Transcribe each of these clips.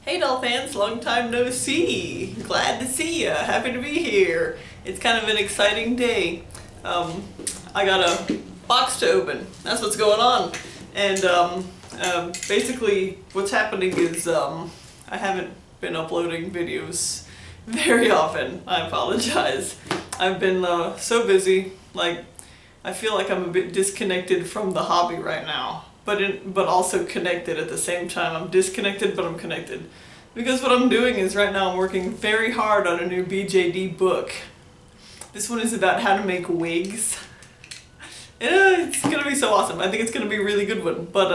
Hey doll fans, long time no see. Glad to see ya. Happy to be here. It's kind of an exciting day. I got a box to open. That's what's going on. And basically what's happening is I haven't been uploading videos very often. I apologize. I've been so busy. Like, I feel like I'm a bit disconnected from the hobby right now. But also connected at the same time. I'm disconnected, but I'm connected. Because what I'm doing is right now I'm working very hard on a new BJD book. This one is about how to make wigs. It's gonna be so awesome. I think it's gonna be a really good one. But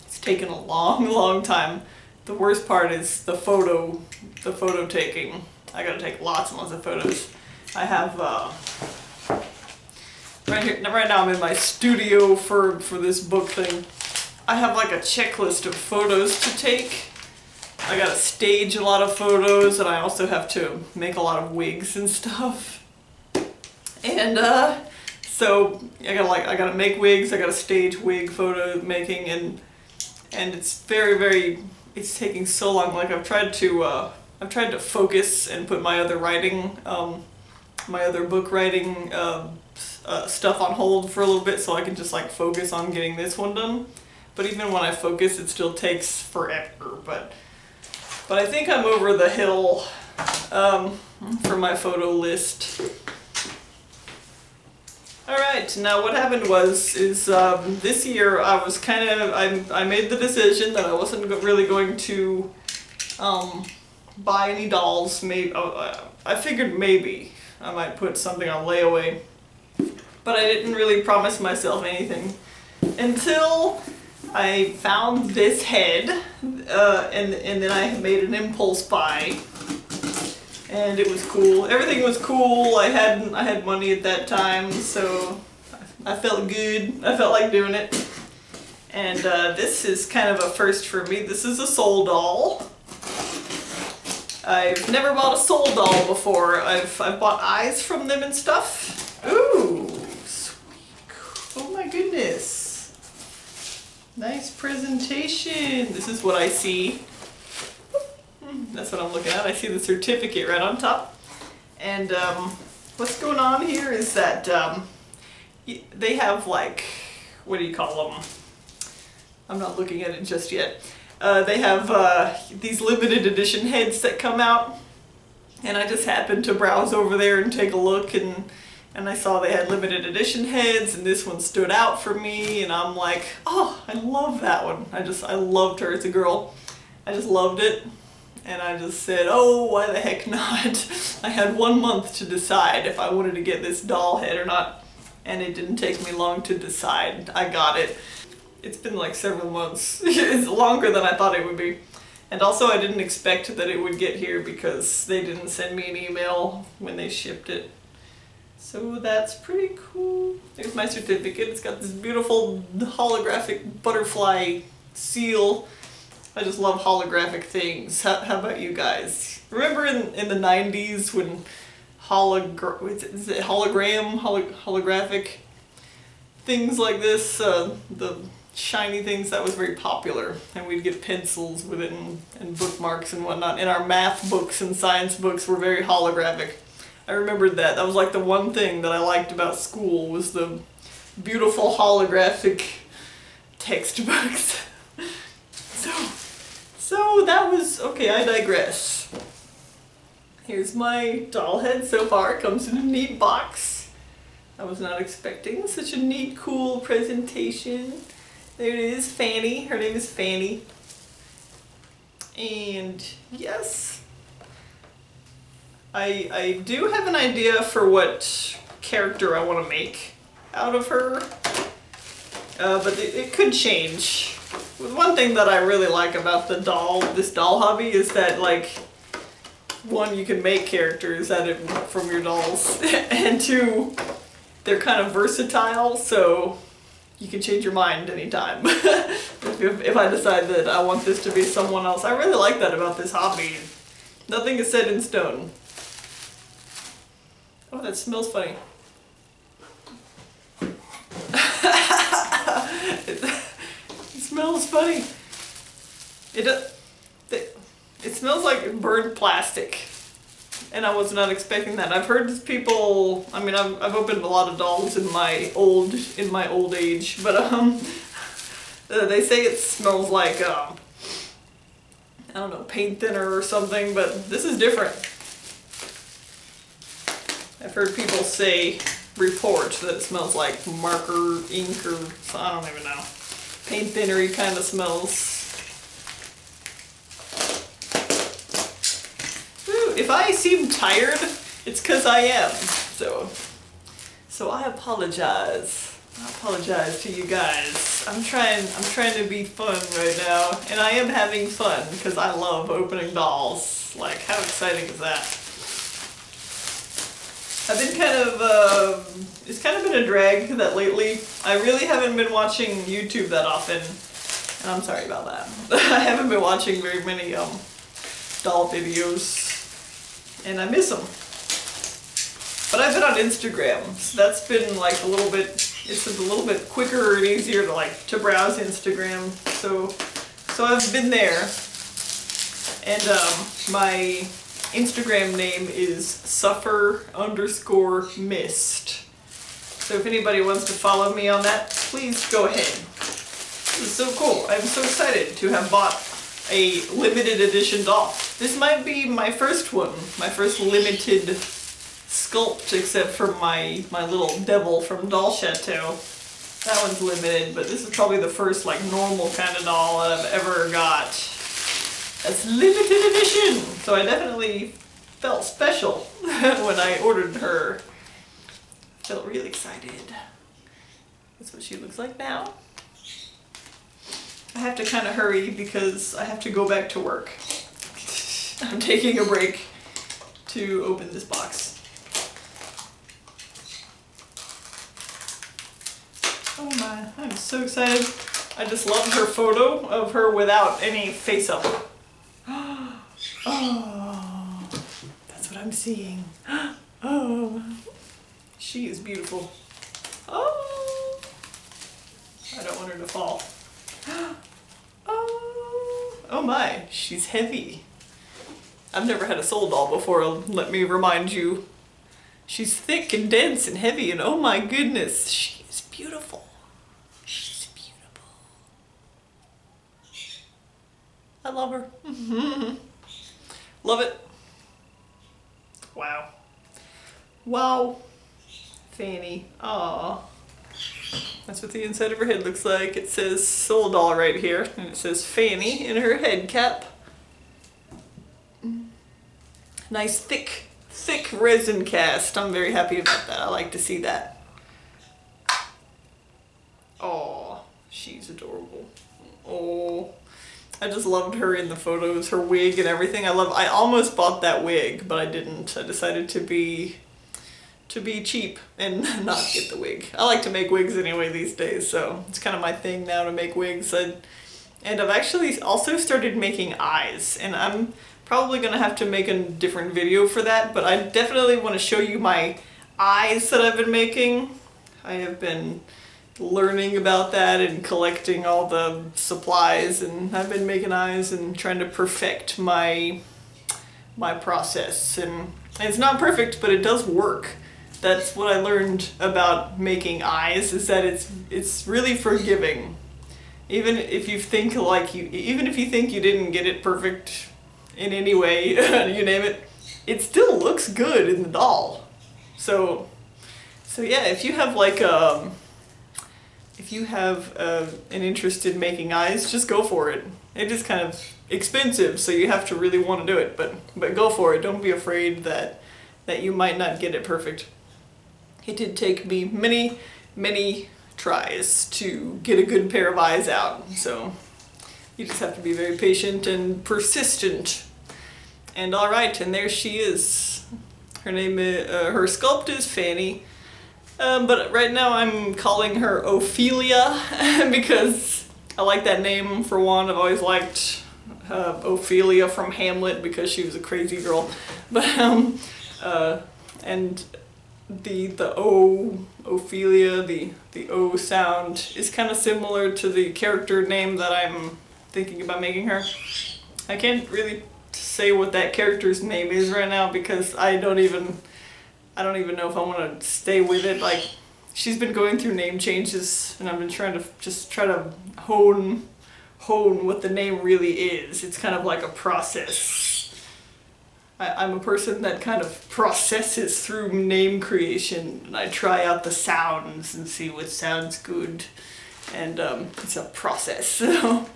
it's taken a long time. The worst part is the photo taking. I gotta take lots and lots of photos. I have right now I'm in my studio for this book thing. I have like a checklist of photos to take. I gotta stage a lot of photos, and I also have to make a lot of wigs and stuff. And so I gotta make wigs, I gotta stage wig photo making, and it's it's taking so long. Like I've tried to focus and put my other writing, my other book writing stuff on hold for a little bit so I can just like focus on getting this one done. But even when I focus, it still takes forever. But I think I'm over the hill for my photo list. Alright, now what happened is this year I was I made the decision that I wasn't really going to buy any dolls. Maybe I figured maybe I might put something on layaway, but I didn't really promise myself anything until I found this head, and then I made an impulse buy, and it was cool. Everything was cool. I had money at that time, so I felt good. I felt like doing it. And this is kind of a first for me. This is a soul doll. I've never bought a soul doll before. I've bought eyes from them and stuff. Ooh, sweet. Oh my goodness. Nice presentation. This is what I see. That's what I'm looking at. I see the certificate right on top. And what's going on here is that they have like, what do you call them? I'm not looking at it just yet. They have these limited edition heads that come out. And I just happened to browse over there and take a look, and I saw they had limited edition heads, and this one stood out for me, and I'm like, oh, I love that one. I loved her as a girl. I just loved it, and I just said, oh, why the heck not? I had 1 month to decide if I wanted to get this doll head or not, and it didn't take me long to decide. I got it. It's been like several months. It's longer than I thought it would be. And also I didn't expect that it would get here because they didn't send me an email when they shipped it. So that's pretty cool. There's my certificate. It's got this beautiful holographic butterfly seal. I just love holographic things. How about you guys? Remember in the 90s when holographic things like this, the shiny things, that was very popular, and we'd get pencils with it and bookmarks and whatnot. And our math books and science books were very holographic. I remembered that. That was like the one thing that I liked about school, was the beautiful holographic textbooks. So that was, okay, I digress. Here's my doll head so far. It comes in a neat box. I was not expecting such a neat, cool presentation. There it is, Fannie. Her name is Fannie. And yes, I do have an idea for what character I want to make out of her, but it could change. One thing that I really like about this doll hobby is that, like, one, you can make characters out of from your dolls, and two, they're kind of versatile, so you can change your mind anytime. if I decide that I want this to be someone else. I really like that about this hobby. Nothing is set in stone. Oh, that smells funny. It smells funny. It's smells like burnt plastic. And I was not expecting that. I've heard people, I mean, I've opened a lot of dolls in my old age, but they say it smells like, I don't know, paint thinner or something, but this is different. I've heard people report that it smells like marker, ink, or I don't even know. Paint thinnery kind of smells. Ooh, if I seem tired, it's because I am. So I apologize. I apologize to you guys. I'm trying to be fun right now, and I am having fun because I love opening dolls. Like, how exciting is that? I've been it's kind of been a drag that lately. I really haven't been watching YouTube that often, and I'm sorry about that. I haven't been watching very many doll videos, and I miss them. But I've been on Instagram, so that's been like a little bit, it's a little bit quicker and easier to browse Instagram. So I've been there, and my Instagram name is suffer_mist. So if anybody wants to follow me on that, please go ahead. This is so cool. I'm so excited to have bought a limited edition doll. This might be my first one, my first limited sculpt, except for my little devil from Doll Chateau. That one's limited, but this is probably the first like normal kind of doll that I've ever got. That's limited edition! So I definitely felt special when I ordered her. Felt really excited. That's what she looks like now. I have to kind of hurry because I have to go back to work. I'm taking a break to open this box. Oh my, I'm so excited. I just loved her photo of her without any face up. Oh, that's what I'm seeing. Oh, she is beautiful. Oh, I don't want her to fall. Oh my, she's heavy. I've never had a soul doll before, let me remind you. She's thick and dense and heavy, and oh my goodness, she is beautiful. She's beautiful. I love her. Love it. Wow. Wow. Fannie. Aww. That's what the inside of her head looks like. It says soul doll right here, and it says Fannie in her head cap. Nice thick resin cast. I'm very happy about that. I like to see that. Oh, she's adorable. Oh, I just loved her in the photos, her wig and everything. I almost bought that wig, but I didn't. I decided to be cheap and not get the wig. I like to make wigs anyway these days, so it's kind of my thing now to make wigs. And I've actually also started making eyes, and I'm probably gonna have to make a different video for that, but I definitely want to show you my eyes that I've been making. I have been learning about that and collecting all the supplies, and I've been making eyes and trying to perfect my process, and it's not perfect, but it does work. That's what I learned about making eyes, is that it's really forgiving. Even if you think you didn't get it perfect in any way, you name it, it still looks good in the doll. So yeah, if you have like an interest in making eyes, just go for it. It is kind of expensive, so you have to really want to do it, but go for it. Don't be afraid that you might not get it perfect. It did take me many tries to get a good pair of eyes out, so you just have to be very patient and persistent. And alright, and there she is. Her name is, her sculpt is Fannie, but right now I'm calling her Ophelia because I like that name for one. I've always liked Ophelia from Hamlet because she was a crazy girl. But and the O, Ophelia, the O sound is kind of similar to the character name that I'm thinking about making her. I can't really say what that character's name is right now because I don't even know if I want to stay with it. Like, she's been going through name changes, and I've been trying to try to hone what the name really is. It's kind of like a process. I'm a person that kind of processes through name creation, and I try out the sounds and see what sounds good, and it's a process. So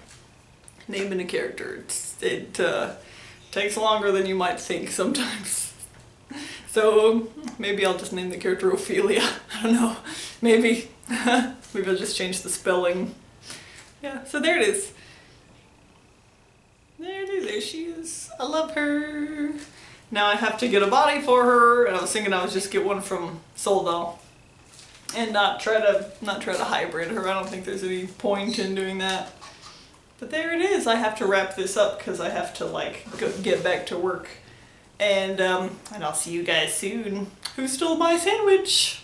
naming a character, it takes longer than you might think sometimes. So maybe I'll just name the character Ophelia. I don't know. Maybe. Maybe I'll just change the spelling. Yeah, so there it is. There it is. There she is. I love her. Now I have to get a body for her, and I was thinking I would just get one from Soul Doll and not try to hybrid her. I don't think there's any point in doing that. But there it is. I have to wrap this up because I have to like get back to work. And I'll see you guys soon. Who stole my sandwich?